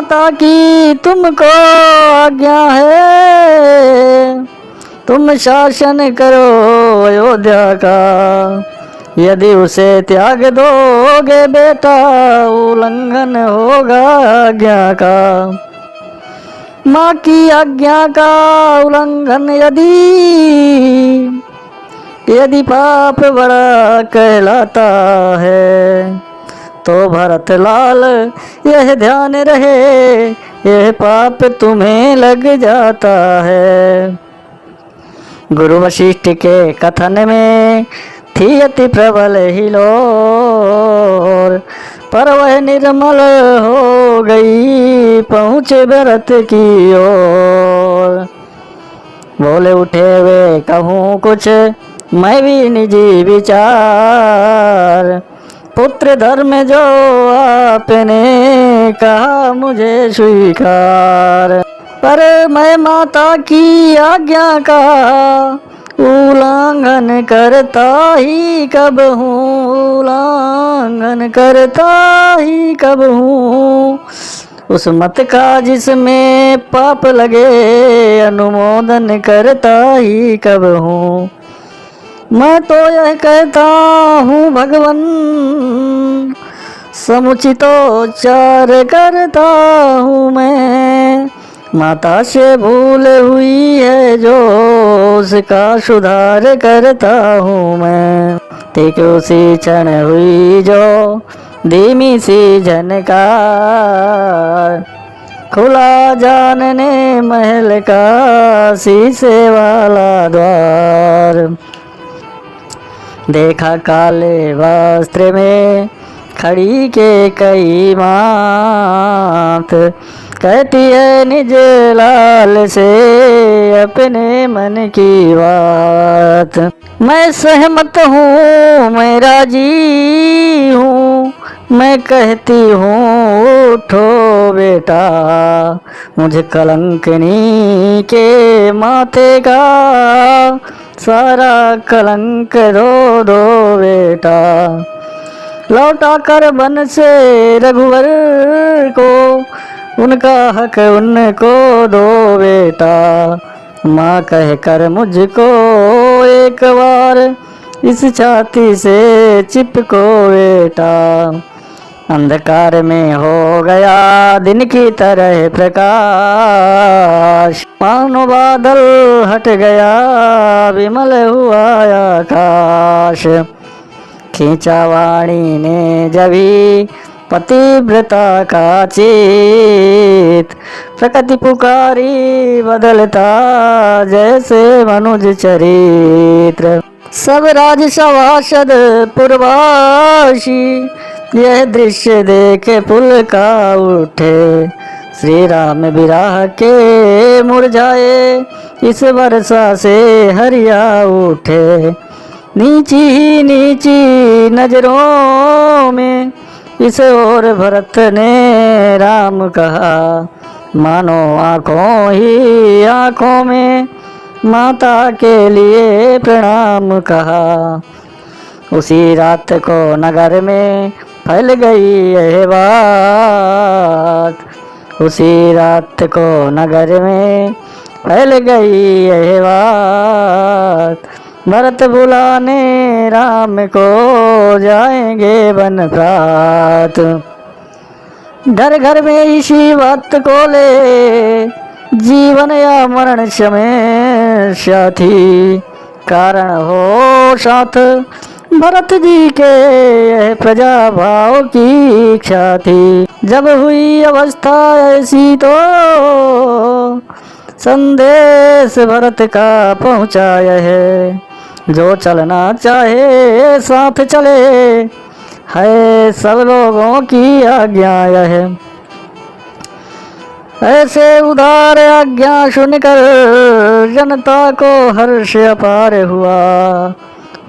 माता की तुमको आज्ञा है, तुम शासन करो अयोध्या का। यदि उसे त्याग दोगे बेटा, उल्लंघन होगा आज्ञा का। माँ की आज्ञा का उल्लंघन यदि पाप बड़ा कहलाता है, तो भरत लाल यह ध्यान रहे, यह पाप तुम्हें लग जाता है। गुरु वशिष्ठ के कथन में थी अति प्रबल हिलोर, पर वह निर्मल हो गई पहुँचे भरत की ओर। बोले उठे वे कहूँ कुछ मैं भी निजी विचार, पुत्र धर्म जो आपने कहा मुझे स्वीकार। पर मैं माता की आज्ञा का उल्लंघन करता ही कब हूँ, उल्लंघन करता ही कब हूँ। उस मत का जिसमें पाप लगे, अनुमोदन करता ही कब हूँ। मैं तो यह कहता हूँ भगवन, समुचितोच्चार करता हूँ मैं। माता से भूल हुई है जो, उसका सुधार करता हूँ मैं। ठीक उसी क्षण हुई जो धीमी सी झनकार, खुला जानने महल का शीशे वाला द्वार। देखा काले वस्त्र में खड़ी के कई मात, कहती है निज लाल से अपने मन की बात। मैं सहमत हूँ, मैं राजी हूँ, मैं कहती हूँ उठो बेटा। मुझे कलंकनी के माथे का सारा कलंक दो दो बेटा। लौटा कर वन से रघुवर को, उनका हक उनको दो बेटा। माँ कह कर मुझको एक बार इस छाती से चिपको बेटा। अंधकार में हो गया दिन की तरह प्रकाश, मानो बादल हट गया विमल हुआ आकाश। खींचा वाणी ने जभी पतिव्रता का चित, प्रकृति पुकारी बदलता जैसे मनुज चरित्र। सब राजसभासद पुरवासी यह दृश्य देखे पुलका उठे। श्री राम विराह के मुरझाए इस वर्षा से हरिया उठे। नीची नीची नजरों में इस ओर भरत ने राम कहा, मानो आँखों ही आँखों में माता के लिए प्रणाम कहा। उसी रात को नगर में फैल गई यह बात, उसी रात को नगर में फैल गई यह बात। भरत बुलाने राम को जाएंगे वन प्रात। घर घर में इसी बात को ले जीवन या मरण समस्या थी। कारण हो साथ भरत जी के यह प्रजा भाव की इच्छा थी। जब हुई अवस्था ऐसी तो संदेश भरत का पहुँचाया है। जो चलना चाहे साथ चले, है सब लोगों की आज्ञा है। ऐसे उदार आज्ञा सुनकर जनता को हर्ष अपार हुआ।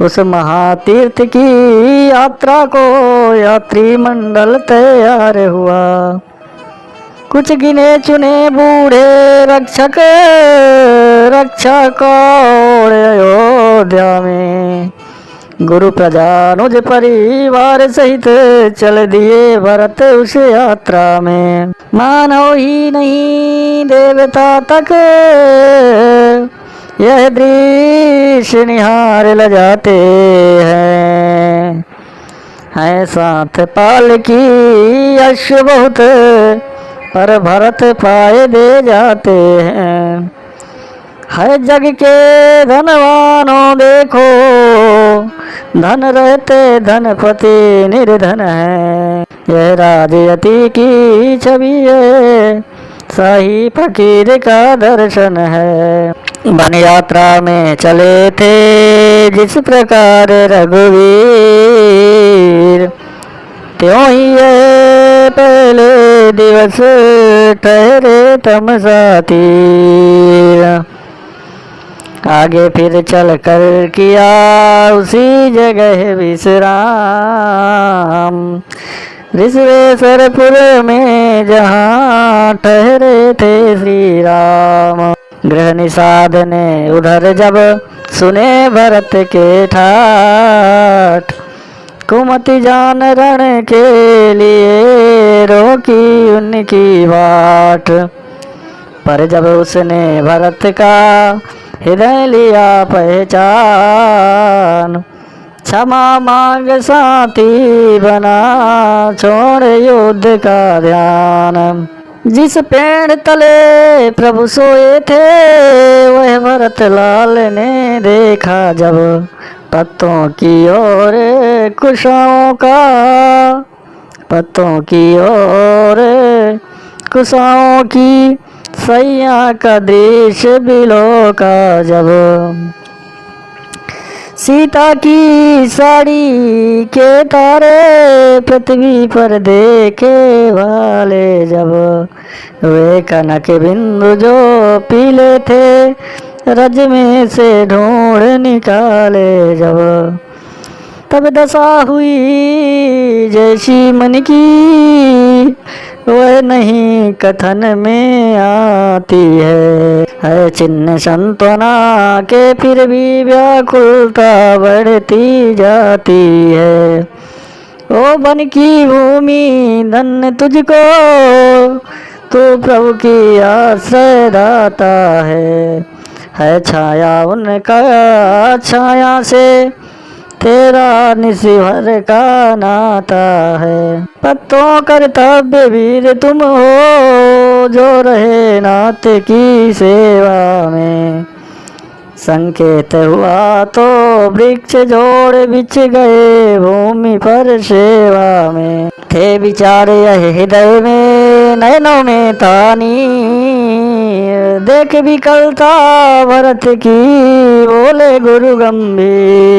उस महातीर्थ की यात्रा को यात्री मंडल तैयार हुआ। कुछ गिने चुने बूढ़े रक्षक रक्षा को अयोध्या में गुरु प्रजानुज परिवार सहित चल दिए भरत उस यात्रा में। मानव ही नहीं देवता तक यह दृश्य निहार ल जाते हैं। है साथ पाल की अश्व बहुत पर भरत पाए दे जाते हैं। है जग के धनवानों देखो धन रहते धनपति निर्धन है। यह राजयति की छवि है शाही फकीर का दर्शन है। वन यात्रा में चले थे जिस प्रकार रघुवीर त्यों ही ये पहले दिवस ठहरे तमसा तीर। आगे फिर चल कर किया उसी जगह विश्राम। ऋषवेश्वरपुर में जहाँ ठहरे थे श्री राम। गृह निषाद ने उधर जब सुने भरत के ठाठ कुमति जान रण के लिए रोकी उनकी बाट। पर जब उसने भरत का हृदय लिया पहचान क्षमा मांग साथी बना छोड़ युद्ध का ध्यान। जिस पेड़ तले प्रभु सोए थे वह भरत लाल ने देखा जब पत्तों की ओर कुशाओं का पत्तों की ओर कुशाओं की सैया का दृश्य बिलो का जब। सीता की साड़ी के तारे पृथ्वी पर देखे वाले जब। वे कनक बिंदु जो पीले थे रज में से ढूंढ निकाले जब। तब दशा हुई जैसी मन की वह नहीं कथन में आती है चिन्ह संतना के फिर भी व्याकुलता बढ़ती जाती है। ओ बन की भूमि धन्य तुझको तू प्रभु की आश्रय दाता है छाया उनका छाया से तेरा निशिभर का नाता है। पत्तों कर्तव्य वीर तुम हो जो रहे नाथ की सेवा में। संकेत हुआ तो वृक्ष जोड़ बिछ गए भूमि पर सेवा में। थे विचारे हृदय में नयनों में तानी देख विकलता भरत की बोले गुरु गंभीर।